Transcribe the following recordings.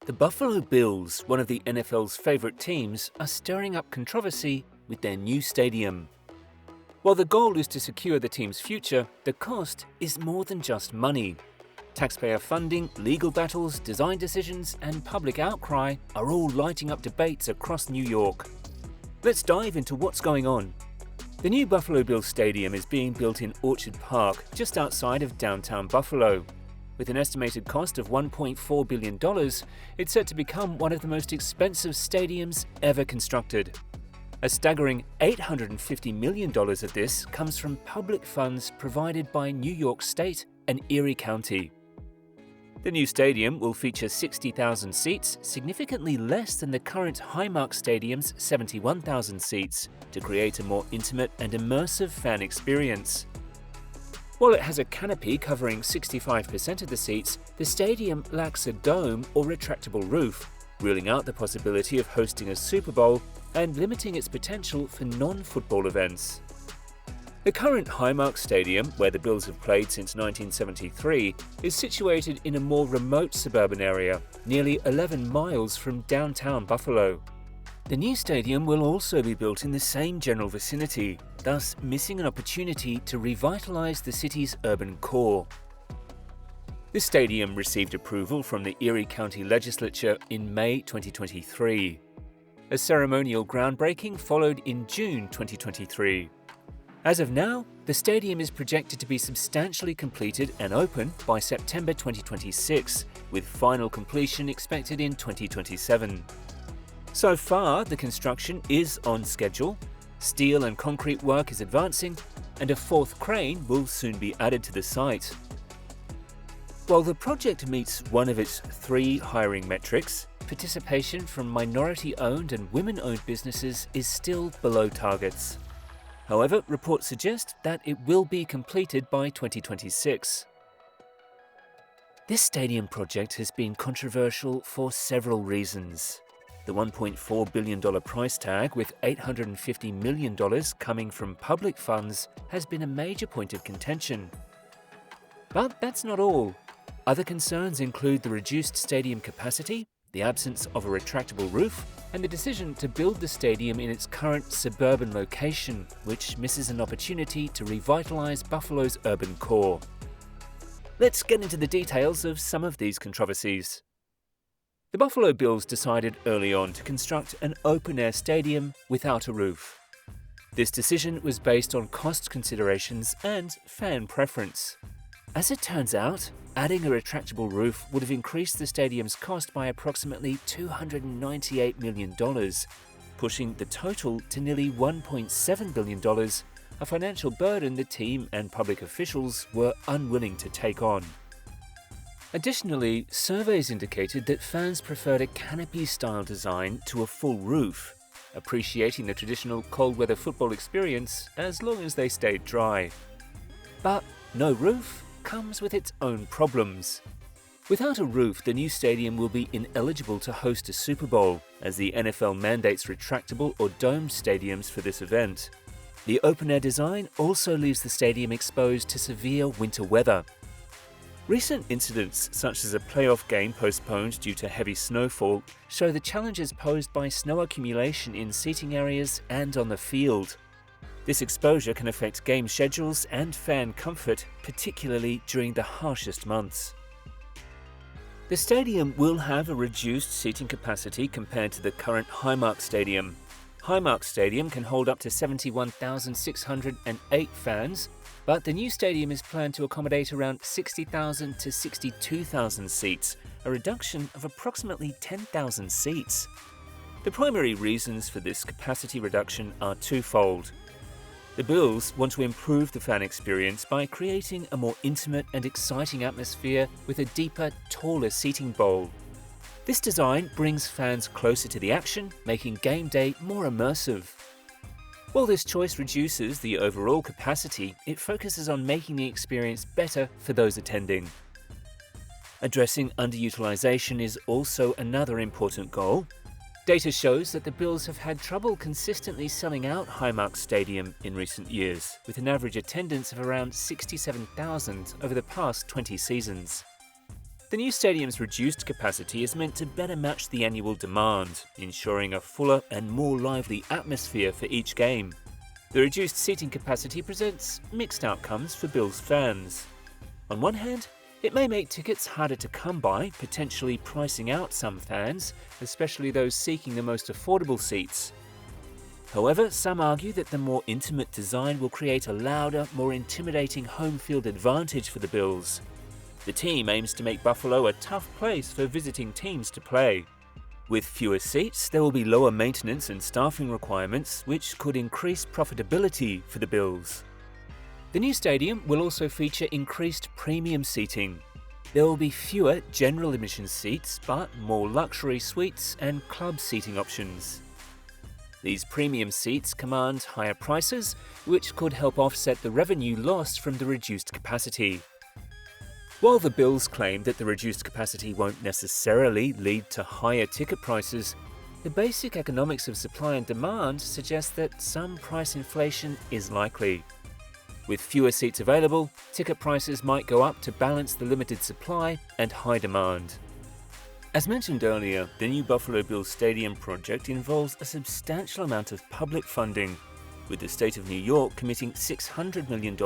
The Buffalo Bills, one of the NFL's favorite teams, are stirring up controversy with their new stadium. While the goal is to secure the team's future, the cost is more than just money. Taxpayer funding, legal battles, design decisions, and public outcry are all lighting up debates across New York. Let's dive into what's going on. The new Buffalo Bills Stadium is being built in Orchard Park, just outside of downtown Buffalo. With an estimated cost of $1.4 billion, it's set to become one of the most expensive stadiums ever constructed. A staggering $850 million of this comes from public funds provided by New York State and Erie County. The new stadium will feature 60,000 seats, significantly less than the current Highmark Stadium's 71,000 seats, to create a more intimate and immersive fan experience. While it has a canopy covering 65% of the seats, the stadium lacks a dome or retractable roof, ruling out the possibility of hosting a Super Bowl and limiting its potential for non-football events. The current Highmark Stadium, where the Bills have played since 1973, is situated in a more remote suburban area, nearly 11 miles from downtown Buffalo. The new stadium will also be built in the same general vicinity, thus missing an opportunity to revitalize the city's urban core. This stadium received approval from the Erie County Legislature in May 2023. A ceremonial groundbreaking followed in June 2023. As of now, the stadium is projected to be substantially completed and open by September 2026, with final completion expected in 2027. So far, the construction is on schedule, steel and concrete work is advancing, and a fourth crane will soon be added to the site. While the project meets one of its three hiring metrics, participation from minority-owned and women-owned businesses is still below targets. However, reports suggest that it will be completed by 2026. This stadium project has been controversial for several reasons. The $1.4 billion price tag, with $850 million coming from public funds, has been a major point of contention. But that's not all. Other concerns include the reduced stadium capacity, the absence of a retractable roof, and the decision to build the stadium in its current suburban location, which misses an opportunity to revitalize Buffalo's urban core. Let's get into the details of some of these controversies. The Buffalo Bills decided early on to construct an open-air stadium without a roof. This decision was based on cost considerations and fan preference. As it turns out, adding a retractable roof would have increased the stadium's cost by approximately $298 million, pushing the total to nearly $1.7 billion, a financial burden the team and public officials were unwilling to take on. Additionally, surveys indicated that fans preferred a canopy-style design to a full roof, appreciating the traditional cold-weather football experience as long as they stayed dry. But no roof comes with its own problems. Without a roof, the new stadium will be ineligible to host a Super Bowl, as the NFL mandates retractable or domed stadiums for this event. The open-air design also leaves the stadium exposed to severe winter weather. Recent incidents, such as a playoff game postponed due to heavy snowfall, show the challenges posed by snow accumulation in seating areas and on the field. This exposure can affect game schedules and fan comfort, particularly during the harshest months. The stadium will have a reduced seating capacity compared to the current Highmark Stadium. Highmark Stadium can hold up to 71,608 fans, but the new stadium is planned to accommodate around 60,000 to 62,000 seats, a reduction of approximately 10,000 seats. The primary reasons for this capacity reduction are twofold. The Bills want to improve the fan experience by creating a more intimate and exciting atmosphere with a deeper, taller seating bowl. This design brings fans closer to the action, making game day more immersive. While this choice reduces the overall capacity, it focuses on making the experience better for those attending. Addressing underutilization is also another important goal. Data shows that the Bills have had trouble consistently selling out Highmark Stadium in recent years, with an average attendance of around 67,000 over the past 20 seasons. The new stadium's reduced capacity is meant to better match the annual demand, ensuring a fuller and more lively atmosphere for each game. The reduced seating capacity presents mixed outcomes for Bills fans. On one hand, it may make tickets harder to come by, potentially pricing out some fans, especially those seeking the most affordable seats. However, some argue that the more intimate design will create a louder, more intimidating home field advantage for the Bills. The team aims to make Buffalo a tough place for visiting teams to play. With fewer seats, there will be lower maintenance and staffing requirements, which could increase profitability for the Bills. The new stadium will also feature increased premium seating. There will be fewer general admission seats, but more luxury suites and club seating options. These premium seats command higher prices, which could help offset the revenue lost from the reduced capacity. While the Bills claim that the reduced capacity won't necessarily lead to higher ticket prices, the basic economics of supply and demand suggest that some price inflation is likely. With fewer seats available, ticket prices might go up to balance the limited supply and high demand. As mentioned earlier, the new Buffalo Bills Stadium project involves a substantial amount of public funding, with the state of New York committing $600 million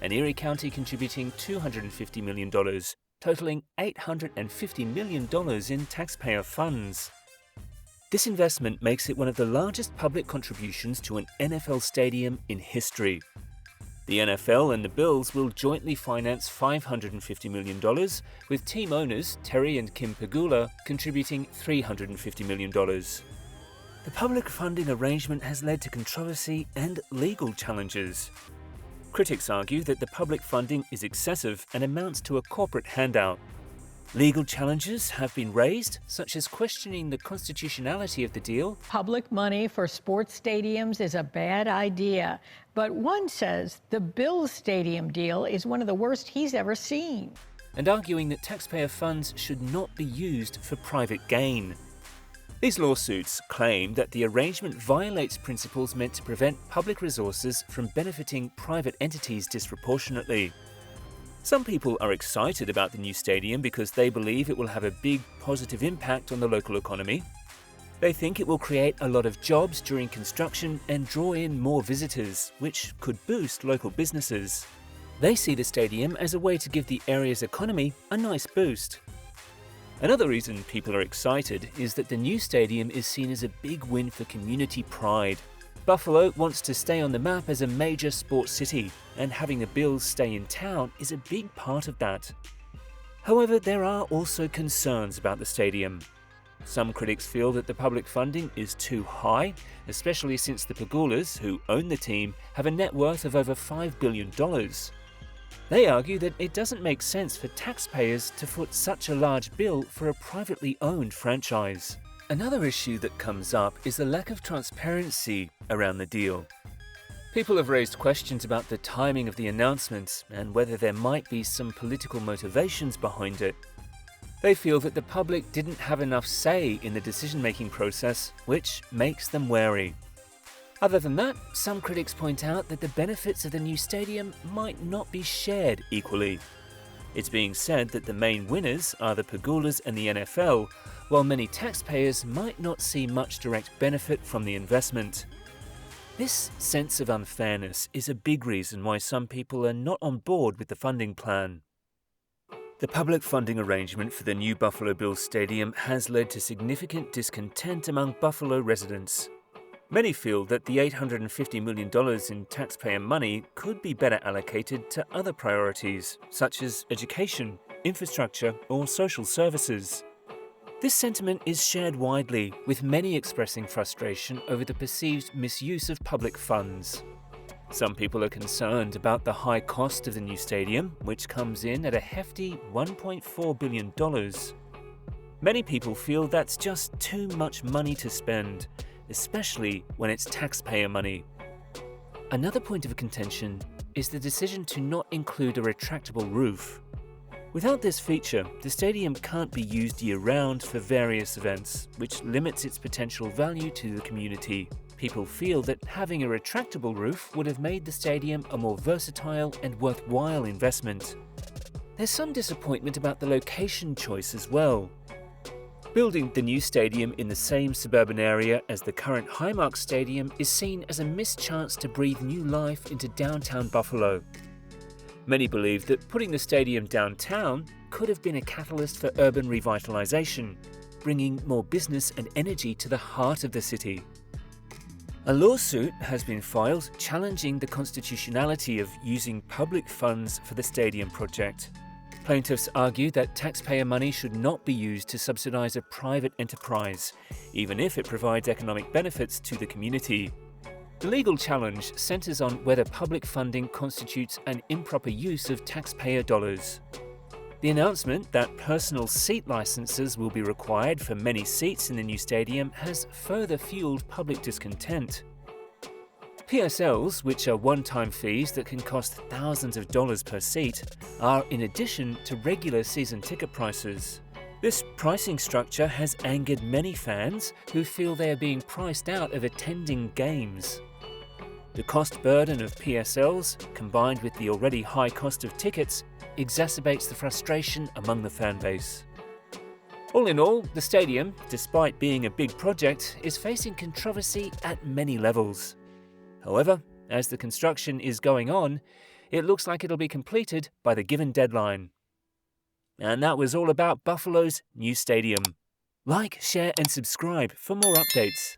and Erie County contributing $250 million, totaling $850 million in taxpayer funds. This investment makes it one of the largest public contributions to an NFL stadium in history. The NFL and the Bills will jointly finance $550 million, with team owners Terry and Kim Pegula contributing $350 million. The public funding arrangement has led to controversy and legal challenges. Critics argue that the public funding is excessive and amounts to a corporate handout. Legal challenges have been raised, such as questioning the constitutionality of the deal. Public money for sports stadiums is a bad idea, but one says the Bills Stadium deal is one of the worst he's ever seen. And arguing that taxpayer funds should not be used for private gain. These lawsuits claim that the arrangement violates principles meant to prevent public resources from benefiting private entities disproportionately. Some people are excited about the new stadium because they believe it will have a big positive impact on the local economy. They think it will create a lot of jobs during construction and draw in more visitors, which could boost local businesses. They see the stadium as a way to give the area's economy a nice boost. Another reason people are excited is that the new stadium is seen as a big win for community pride. Buffalo wants to stay on the map as a major sports city, and having the Bills stay in town is a big part of that. However, there are also concerns about the stadium. Some critics feel that the public funding is too high, especially since the Pegulas, who own the team, have a net worth of over $5 billion. They argue that it doesn't make sense for taxpayers to foot such a large bill for a privately owned franchise. Another issue that comes up is the lack of transparency around the deal. People have raised questions about the timing of the announcement and whether there might be some political motivations behind it. They feel that the public didn't have enough say in the decision-making process, which makes them wary. Other than that, some critics point out that the benefits of the new stadium might not be shared equally. It's being said that the main winners are the Pegulas and the NFL, while many taxpayers might not see much direct benefit from the investment. This sense of unfairness is a big reason why some people are not on board with the funding plan. The public funding arrangement for the new Buffalo Bills Stadium has led to significant discontent among Buffalo residents. Many feel that the $850 million in taxpayer money could be better allocated to other priorities, such as education, infrastructure, or social services. This sentiment is shared widely, with many expressing frustration over the perceived misuse of public funds. Some people are concerned about the high cost of the new stadium, which comes in at a hefty $1.4 billion. Many people feel that's just too much money to spend, especially when it's taxpayer money. Another point of contention is the decision to not include a retractable roof. Without this feature, the stadium can't be used year-round for various events, which limits its potential value to the community. People feel that having a retractable roof would have made the stadium a more versatile and worthwhile investment. there's some disappointment about the location choice as well. Building the new stadium in the same suburban area as the current Highmark Stadium is seen as a missed chance to breathe new life into downtown Buffalo. Many believe that putting the stadium downtown could have been a catalyst for urban revitalization, bringing more business and energy to the heart of the city. A lawsuit has been filed challenging the constitutionality of using public funds for the stadium project. Plaintiffs argue that taxpayer money should not be used to subsidize a private enterprise, even if it provides economic benefits to the community. The legal challenge centers on whether public funding constitutes an improper use of taxpayer dollars. The announcement that personal seat licenses will be required for many seats in the new stadium has further fueled public discontent. PSLs, which are one-time fees that can cost thousands of dollars per seat, are in addition to regular season ticket prices. This pricing structure has angered many fans who feel they are being priced out of attending games. The cost burden of PSLs, combined with the already high cost of tickets, exacerbates the frustration among the fan base. All in all, the stadium, despite being a big project, is facing controversy at many levels. However, as the construction is going on, it looks like it'll be completed by the given deadline. And that was all about Buffalo's new stadium. Like, share and subscribe for more updates.